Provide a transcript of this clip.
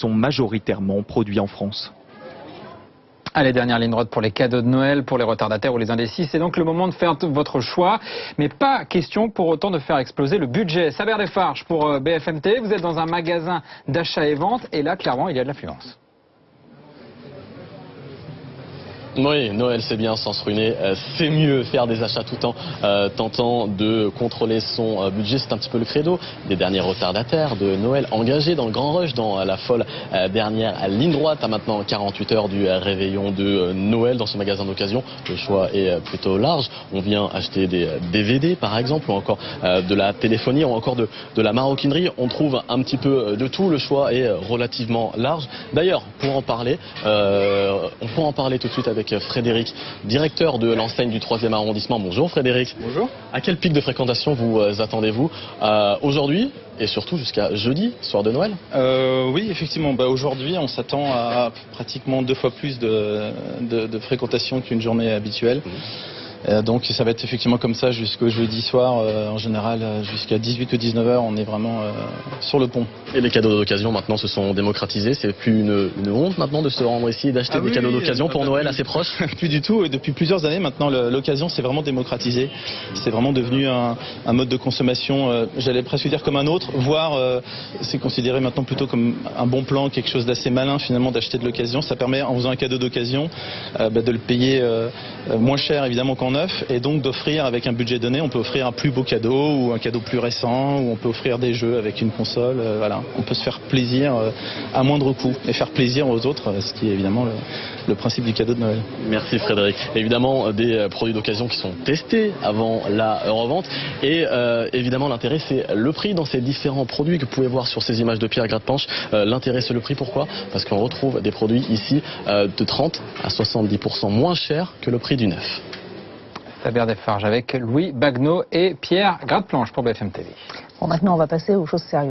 sont majoritairement produits en France. Allez, dernière ligne droite pour les cadeaux de Noël, pour les retardataires ou les indécis. C'est donc le moment de faire votre choix. Mais pas question pour autant de faire exploser le budget. Saber Desfarges pour BFM TV. Vous êtes dans un magasin d'achat et vente. Et là, clairement, il y a de l'affluence. Oui, Noël c'est bien sans se ruiner, c'est mieux faire des achats tout en tentant de contrôler son budget. C'est un petit peu le credo des derniers retardataires de Noël engagés dans le grand rush, dans la folle dernière ligne droite à maintenant 48 heures du réveillon de Noël dans ce magasin d'occasion. Le choix est plutôt large. On vient acheter des DVD par exemple, ou encore de la téléphonie, ou encore de la maroquinerie. On trouve un petit peu de tout, le choix est relativement large. D'ailleurs, pour en parler, on pourra en parler tout de suite avec Frédéric, directeur de l'enseigne du 3e arrondissement. Bonjour Frédéric. Bonjour. À quel pic de fréquentation vous attendez-vous aujourd'hui et surtout jusqu'à jeudi, soir de Noël? Oui, effectivement. Aujourd'hui, on s'attend à pratiquement 2 fois plus de fréquentation qu'une journée habituelle. Donc ça va être effectivement comme ça jusqu'au jeudi soir, en général jusqu'à 18 ou 19 heures, on est vraiment sur le pont. Et les cadeaux d'occasion maintenant se sont démocratisés, c'est plus une honte maintenant de se rendre ici et d'acheter des cadeaux d'occasion pour Noël assez proche? Plus du tout, et depuis plusieurs années maintenant l'occasion s'est vraiment démocratisée, c'est vraiment devenu un mode de consommation, j'allais presque dire comme un autre, voire c'est considéré maintenant plutôt comme un bon plan, quelque chose d'assez malin finalement d'acheter de l'occasion. Ça permet en faisant un cadeau d'occasion de le payer moins cher évidemment qu'en neuf, et donc d'offrir avec un budget donné, on peut offrir un plus beau cadeau ou un cadeau plus récent, ou on peut offrir des jeux avec une console, voilà. On peut se faire plaisir à moindre coût et faire plaisir aux autres, ce qui est évidemment le principe du cadeau de Noël. Merci Frédéric. Évidemment des produits d'occasion qui sont testés avant la revente, et évidemment l'intérêt c'est le prix dans ces différents produits que vous pouvez voir sur ces images de Pierre Gradepanche. L'intérêt c'est le prix, pourquoi? Parce qu'on retrouve des produits ici de 30 à 70% moins chers que le prix du neuf. Saber Desfarges avec Louis Bagnot et Pierre Gradepanche pour BFM TV. Bon, maintenant on va passer aux choses sérieuses.